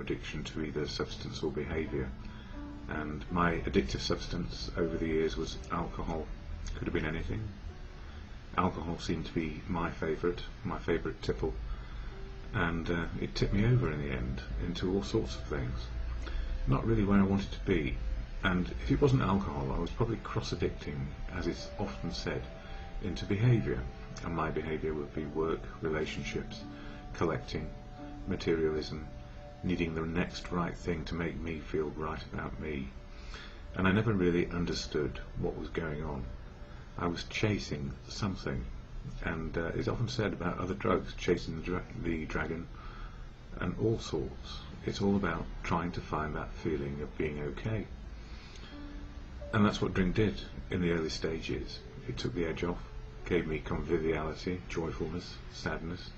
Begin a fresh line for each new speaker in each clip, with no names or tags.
addiction to either substance or behaviour, and my addictive substance over the years was alcohol. Could have been anything. Alcohol seemed to be my favourite tipple, and it tipped me over in the end into all sorts of things. Not really where I wanted to be, and if it wasn't alcohol, I was probably cross-addicting, as is often said, into behaviour, and my behaviour would be work, relationships, collecting, materialism, needing the next right thing to make me feel right about me, and I never really understood what was going on. I was chasing something, and it's often said about other drugs, chasing the dragon and all sorts. It's all about trying to find that feeling of being okay, and that's what drink did in the early stages. It took the edge off, gave me conviviality, joyfulness, sadness,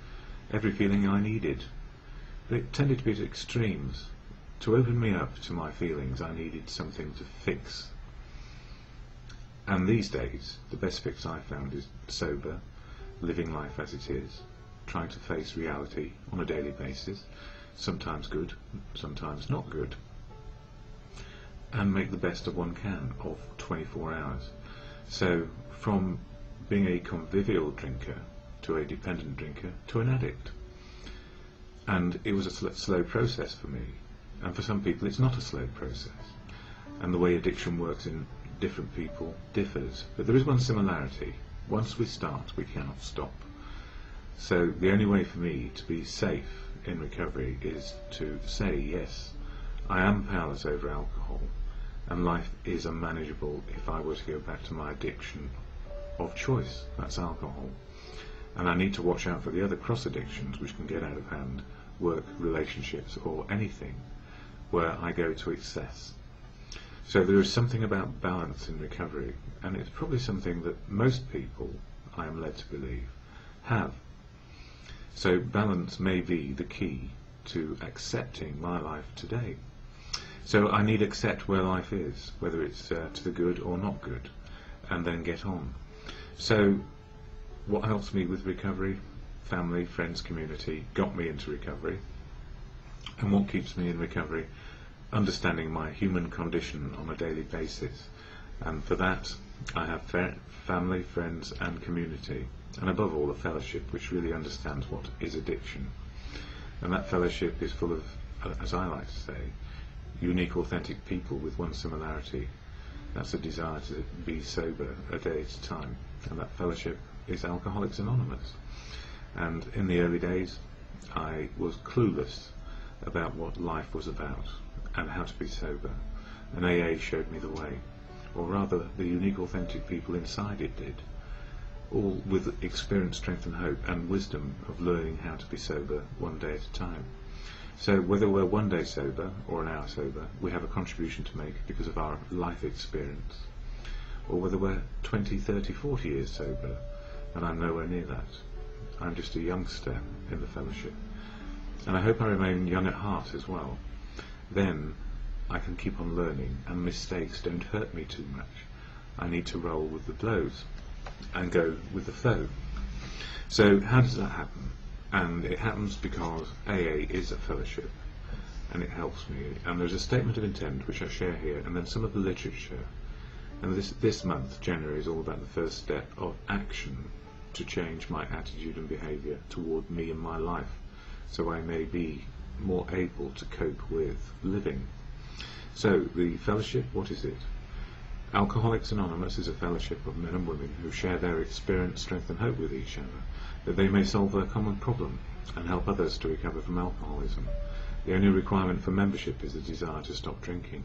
every feeling I needed, but it tended to be at extremes. To open me up to my feelings, I needed something to fix. And these days, the best fix I found is sober, living life as it is, trying to face reality on a daily basis, sometimes good, sometimes not good, and make the best of one can of 24 hours. So, from being a convivial drinker to a dependent drinker to an addict. And it was a slow process for me, and for some people it's not a slow process, and the way addiction works in different people differs, but there is one similarity: once we start, we cannot stop. So the only way for me to be safe in recovery is to say, yes, I am powerless over alcohol, and life is unmanageable if I were to go back to my addiction of choice, that's alcohol. And I need to watch out for the other cross addictions which can get out of hand, work, relationships, or anything where I go to excess. So there is something about balance in recovery, and it's probably something that most people, I am led to believe, have. So balance may be the key to accepting my life today. So I need to accept where life is, whether it's to the good or not good, and then get on. So what helps me with recovery? Family, friends, community got me into recovery. And what keeps me in recovery? Understanding my human condition on a daily basis, and for that I have family, friends and community, and above all a fellowship which really understands what is addiction. And that fellowship is full of, as I like to say, unique, authentic people with one similarity. That's a desire to be sober a day at a time, and that fellowship is Alcoholics Anonymous. And in the early days I was clueless about what life was about and how to be sober, and AA showed me the way, or rather the unique, authentic people inside it did, all with experience, strength and hope and wisdom of learning how to be sober one day at a time. So whether we're one day sober or an hour sober, we have a contribution to make because of our life experience, or whether we're 20, 30, 40 years sober, and I'm nowhere near that. I'm just a youngster in the fellowship, and I hope I remain young at heart as well. Then I can keep on learning, and mistakes don't hurt me too much. I need to roll with the blows and go with the flow. So how does that happen? And it happens because AA is a fellowship, and it helps me. And there's a statement of intent which I share here, and then some of the literature. And this month, January, is all about the first step of action to change my attitude and behaviour toward me and my life, so I may be more able to cope with living. So the fellowship, what is it? Alcoholics Anonymous is a fellowship of men and women who share their experience, strength and hope with each other, that they may solve their common problem and help others to recover from alcoholism. The only requirement for membership is the desire to stop drinking.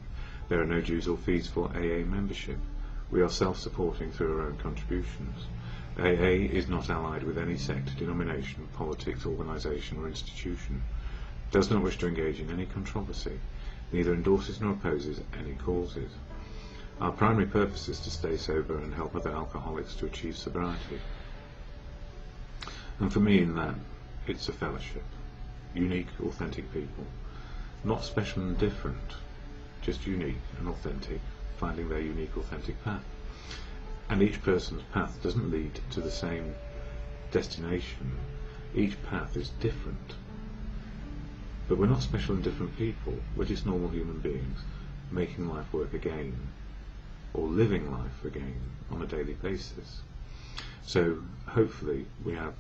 There are no dues or fees for AA membership. We are self-supporting through our own contributions. AA is not allied with any sect, denomination, politics, organisation or institution, does not wish to engage in any controversy, neither endorses nor opposes any causes. Our primary purpose is to stay sober and help other alcoholics to achieve sobriety. And for me in that, it's a fellowship. Unique, authentic people. Not special and different, just unique and authentic, finding their unique, authentic path. And each person's path doesn't lead to the same destination. Each path is different. But we're not special and different people. We're just normal human beings making life work again, or living life again on a daily basis. So hopefully we have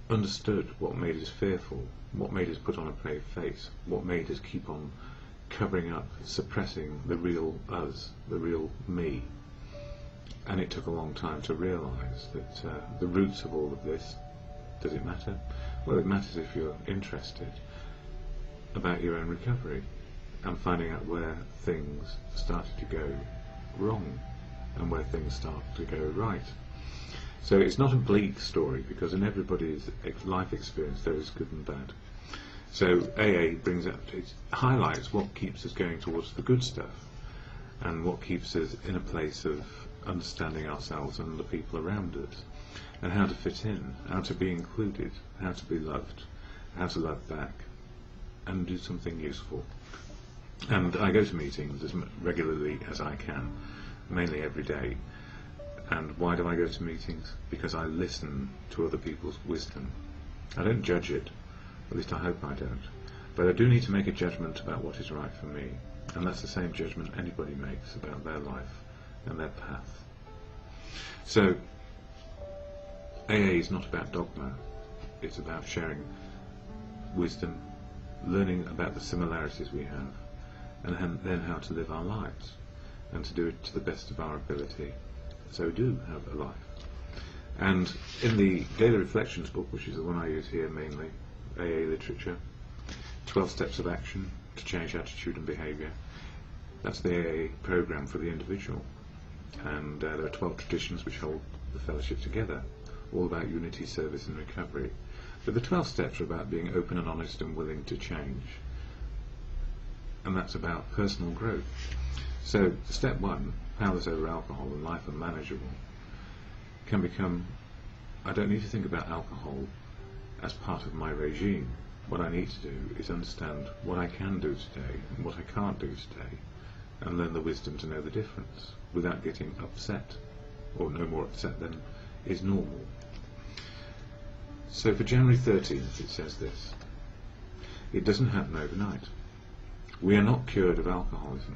understood what made us fearful, what made us put on a brave face, what made us keep on covering up, suppressing the real us, the real me. And it took a long time to realise that the roots of all of this, does it matter? Well, it matters if you're interested about your own recovery and finding out where things started to go wrong and where things start to go right. So it's not a bleak story, because in everybody's life experience there is good and bad. So AA brings up, it highlights what keeps us going towards the good stuff and what keeps us in a place of understanding ourselves and the people around us, and how to fit in, how to be included, how to be loved, how to love back and do something useful. And I go to meetings as regularly as I can, mainly every day. And why do I go to meetings? Because I listen to other people's wisdom. I don't judge it, at least I hope I don't. But I do need to make a judgment about what is right for me. And that's the same judgment anybody makes about their life and their path. So, AA is not about dogma. It's about sharing wisdom, learning about the similarities we have, and then how to live our lives, and to do it to the best of our ability. So do have a life. And in the Daily Reflections book, which is the one I use here mainly, AA literature, 12 Steps of Action to Change Attitude and Behaviour, that's the AA program for the individual. And there are 12 traditions which hold the fellowship together, all about unity, service and recovery. But the 12 steps are about being open and honest and willing to change. And that's about personal growth. So step 1, powerless over alcohol and life unmanageable, can become, I don't need to think about alcohol as part of my regime. What I need to do is understand what I can do today and what I can't do today, and learn the wisdom to know the difference without getting upset, or no more upset than is normal. So for January 13th it says this: it doesn't happen overnight. We are not cured of alcoholism.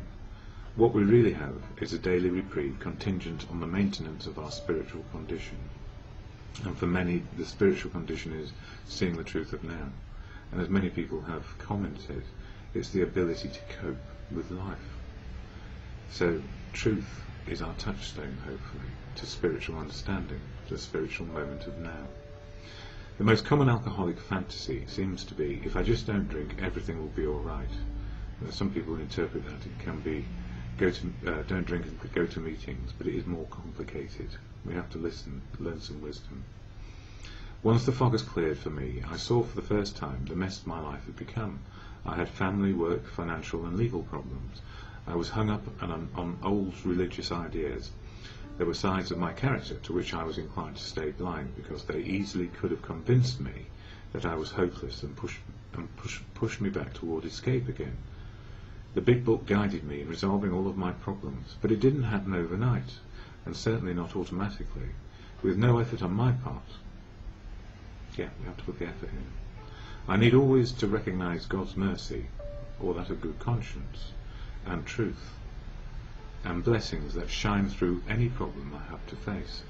What we really have is a daily reprieve contingent on the maintenance of our spiritual condition. And for many, the spiritual condition is seeing the truth of now. And as many people have commented, it's the ability to cope with life. So truth is our touchstone, hopefully, to spiritual understanding, to the spiritual moment of now. The most common alcoholic fantasy seems to be, if I just don't drink, everything will be all right. Some people interpret that it can be don't drink and go to meetings, but it is more complicated. We have to listen, learn some wisdom. Once the fog has cleared for me, I saw for the first time the mess my life had become. I had family, work, financial and legal problems. I was hung up on old religious ideas. There were sides of my character to which I was inclined to stay blind, because they easily could have convinced me that I was hopeless and pushed me back toward escape again. The big book guided me in resolving all of my problems, but it didn't happen overnight, and certainly not automatically, with no effort on my part. Yeah, we have to put the effort in. I need always to recognise God's mercy, or that of good conscience, and truth, and blessings that shine through any problem I have to face.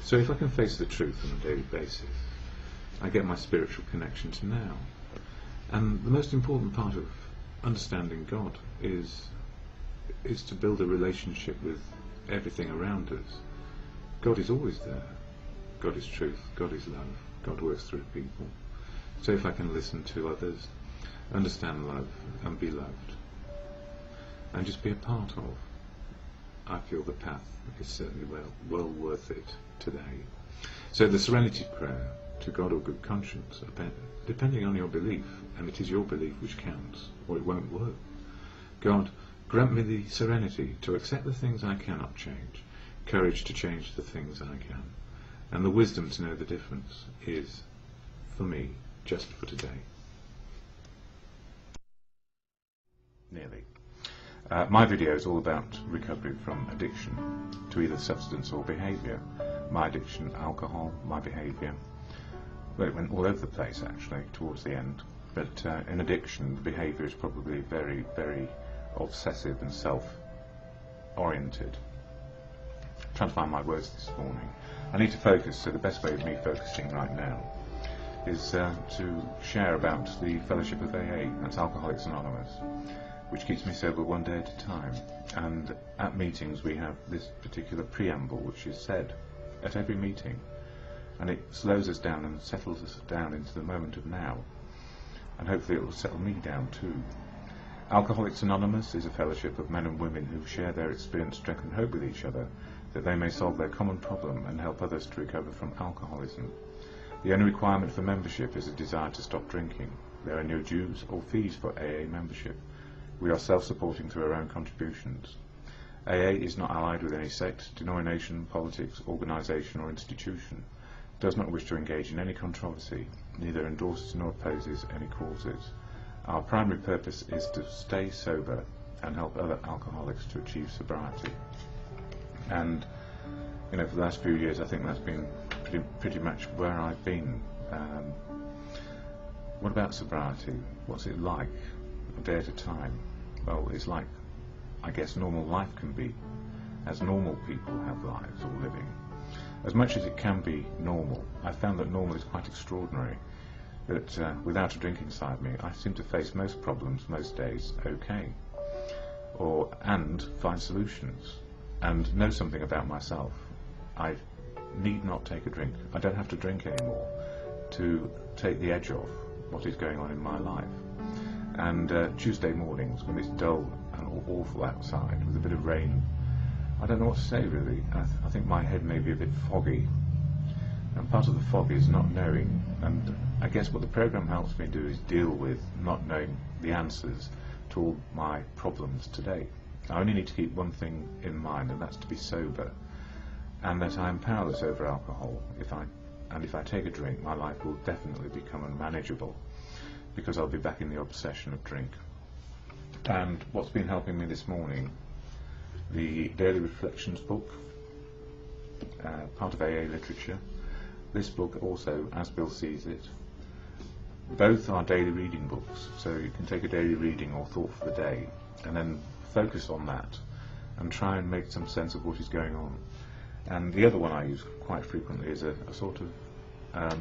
So if I can face the truth on a daily basis, I get my spiritual connection to now. And the most important part of understanding God is to build a relationship with everything around us. God is always there. God is truth. God is love. God works through people. So if I can listen to others, understand love and be loved, and just be a part of, I feel the path is certainly well worth it today. So the serenity prayer to God or good conscience, depending on your belief, and it is your belief which counts, or it won't work. God, grant me the serenity to accept the things I cannot change, courage to change the things I can, and the wisdom to know the difference is, for me, just for today. Nearly. My video is all about recovery from addiction to either substance or behaviour. My addiction, alcohol, my behaviour. Well, it went all over the place actually towards the end. But in addiction, the behaviour is probably very, very obsessive and self-oriented. I'm trying to find my words this morning. I need to focus, so the best way of me focusing right now is to share about the Fellowship of AA, that's Alcoholics Anonymous, which keeps me sober one day at a time. And at meetings we have this particular preamble which is said at every meeting, and it slows us down and settles us down into the moment of now, and hopefully it will settle me down too. Alcoholics Anonymous is a fellowship of men and women who share their experience, strength and hope with each other, that they may solve their common problem and help others to recover from alcoholism. The only requirement for membership is a desire to stop drinking. There are no dues or fees for AA membership. We are self-supporting through our own contributions. AA is not allied with any sect, denomination, politics, organisation or institution, does not wish to engage in any controversy, neither endorses nor opposes any causes. Our primary purpose is to stay sober and help other alcoholics to achieve sobriety. And for the last few years I think that's been pretty much where I've been. What about sobriety? What's it like a day at a time? Well, it's like, I guess, normal life can be, as normal people have lives or living. As much as it can be normal, I found that normal is quite extraordinary, that without a drink inside me I seem to face most problems most days okay, and find solutions, and know something about myself. I need not take a drink. I don't have to drink anymore to take the edge off what is going on in my life. And Tuesday mornings, when it's dull and awful outside with a bit of rain, I don't know what to say really. I think my head may be a bit foggy, and part of the fog is not knowing, and I guess what the programme helps me do is deal with not knowing the answers to all my problems today. I only need to keep one thing in mind, and that's to be sober, and that I am powerless over alcohol. If I take a drink, my life will definitely become unmanageable, because I'll be back in the obsession of drink. And what's been helping me this morning, the Daily Reflections book, part of AA literature. This book also, As Bill Sees It. Both are daily reading books, so you can take a daily reading or thought for the day and then focus on that and try and make some sense of what is going on. And the other one I use quite frequently is a sort of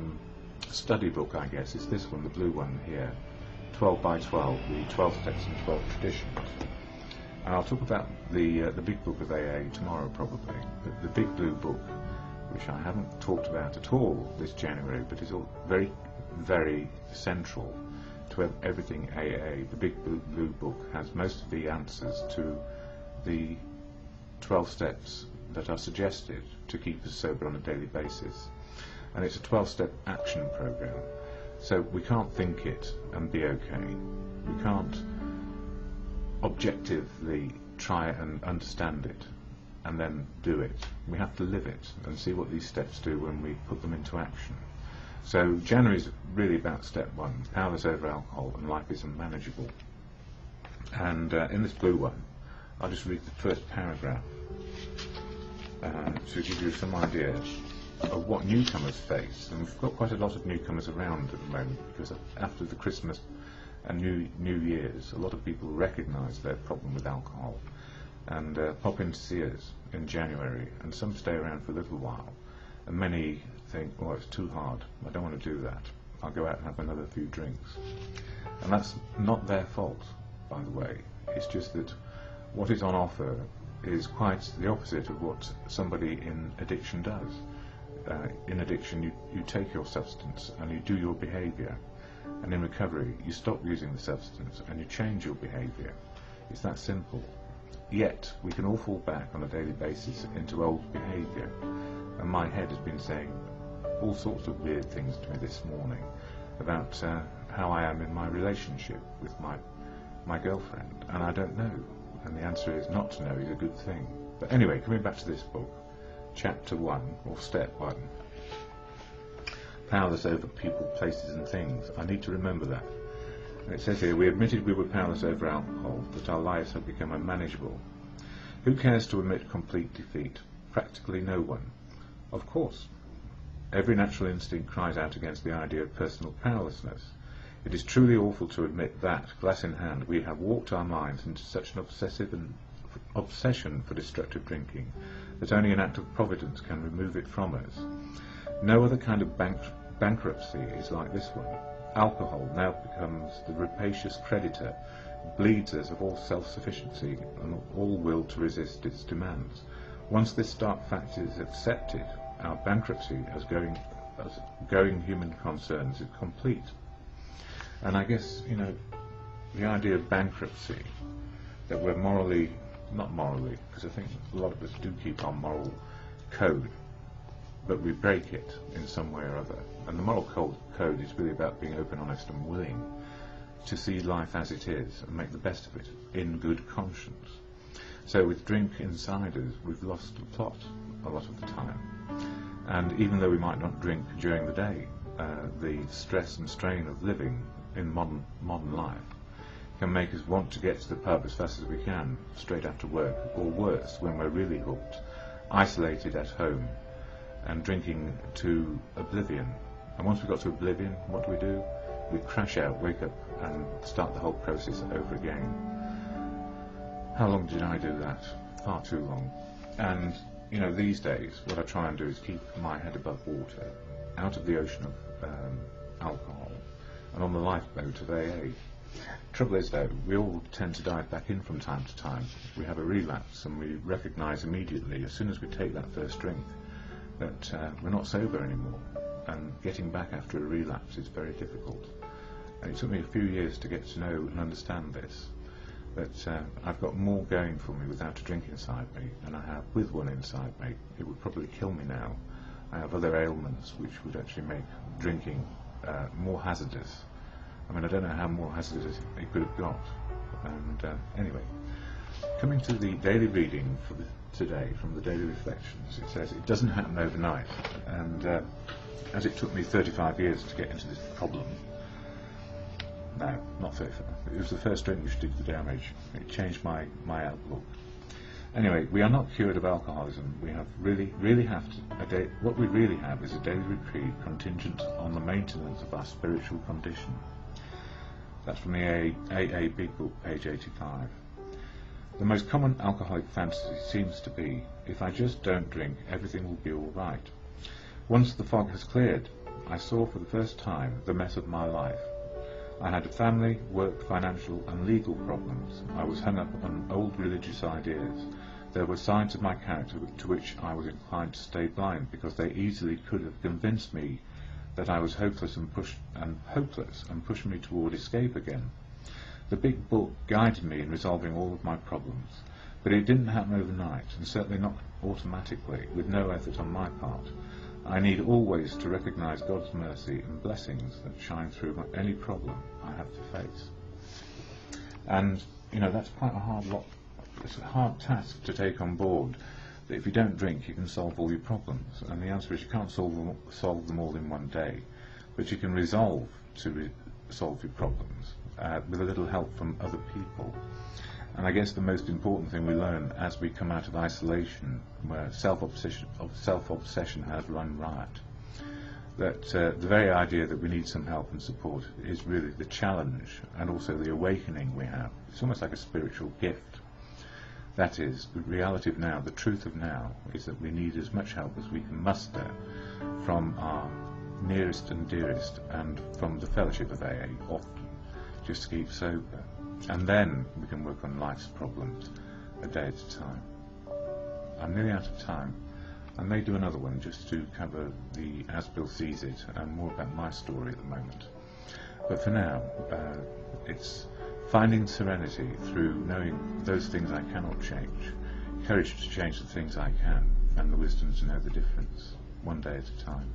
study book, I guess. It's this one, the blue one here, 12 by 12, the 12 Steps and 12 Traditions. And I'll talk about the big book of AA tomorrow probably, but the big blue book, which I haven't talked about at all this January, but is all very, very central to everything AA. The big blue book has most of the answers to the 12 steps that are suggested to keep us sober on a daily basis. And it's a 12-step action program, so we can't think it and be okay. We can't objectively try and understand it and then do it. We have to live it and see what these steps do when we put them into action. So January is really about step one, powerless over alcohol and life is unmanageable. And in this blue one, I'll just read the first paragraph to give you some idea of what newcomers face. And we've got quite a lot of newcomers around at the moment, because after the Christmas and New Year's, a lot of people recognise their problem with alcohol and pop in to see us in January, and some stay around for a little while, and many think, oh, it's too hard, I don't want to do that, I'll go out and have another few drinks. And that's not their fault, by the way. It's just that what is on offer is quite the opposite of what somebody in addiction does. In addiction, you take your substance and you do your behaviour, and in recovery you stop using the substance and you change your behaviour. It's that simple. Yet we can all fall back on a daily basis into old behaviour, and my head has been saying all sorts of weird things to me this morning about how I am in my relationship with my girlfriend, and I don't know, and the answer is not to know is a good thing. But anyway, coming back to this book, Chapter 1, or Step 1, powerless over people, places and things. I need to remember that. And it says here, we admitted we were powerless over alcohol, that our lives had become unmanageable. Who cares to admit complete defeat? Practically no one. Of course. Every natural instinct cries out against the idea of personal powerlessness. It is truly awful to admit that, glass in hand, we have walked our minds into such an obsession for destructive drinking that only an act of providence can remove it from us. No other kind of bankruptcy is like this one. Alcohol now becomes the rapacious creditor, bleeds us of all self-sufficiency and all will to resist its demands. Once this stark fact is accepted, our bankruptcy as going human concerns is complete. And I guess, you know, the idea of bankruptcy, that we're morally, not morally, because I think a lot of us do keep our moral code, but we break it in some way or other. And the moral code is really about being open, honest and willing to see life as it is and make the best of it in good conscience. So with drink inside us, we've lost the plot a lot of the time. And even though we might not drink during the day, the stress and strain of living in modern life can make us want to get to the pub as fast as we can, straight after work, or worse, when we're really hooked, isolated at home, and drinking to oblivion. And once we've got to oblivion, what do? We crash out, wake up, and start the whole process over again. How long did I do that? Far too long. And, you know, these days, what I try and do is keep my head above water, out of the ocean of alcohol, and on the lifeboat of AA. Trouble is, though, we all tend to dive back in from time to time. We have a relapse, and we recognise immediately, as soon as we take that first drink, that we're not sober anymore, and getting back after a relapse is very difficult. And it took me a few years to get to know and understand this, that I've got more going for me without a drink inside me than I have with one inside me. It would probably kill me now. I have other ailments which would actually make drinking more hazardous. I mean, I don't know how more hazardous it could have got. And anyway, coming to the daily reading for today from the Daily Reflections, it says it doesn't happen overnight. And as it took me 35 years to get into this problem, no, not 35, it was the first drink which did the damage. It changed my outlook. Anyway, we are not cured of alcoholism. We have really have to, what we really have is a daily reprieve contingent on the maintenance of our spiritual condition. That's from the AA Big Book, page 85. The most common alcoholic fantasy seems to be, if I just don't drink, everything will be all right. Once the fog has cleared, I saw for the first time the mess of my life. I had a family, work, financial and legal problems. I was hung up on old religious ideas. There were sides of my character to which I was inclined to stay blind, because they easily could have convinced me that I was hopeless and pushed me toward escape again. The Big Book guided me in resolving all of my problems, but it didn't happen overnight, and certainly not automatically, with no effort on my part. I need always to recognise God's mercy and blessings that shine through any problem I have to face. And, you know, that's quite a hard lot. It's a hard task to take on board, that if you don't drink you can solve all your problems. And the answer is you can't solve them all in one day, but you can resolve to solve your problems with a little help from other people. And I guess the most important thing we learn as we come out of isolation, where self-obsession has run riot, that the very idea that we need some help and support is really the challenge and also the awakening we have. It's almost like a spiritual gift. That is, the reality of now, the truth of now, is that we need as much help as we can muster from our nearest and dearest and from the fellowship of AA, often, just to keep sober. And then we can work on life's problems a day at a time. I'm nearly out of time. I may do another one just to cover the As Bill Sees It and more about my story at the moment. But for now, it's finding serenity through knowing those things I cannot change, courage to change the things I can, and the wisdom to know the difference, one day at a time.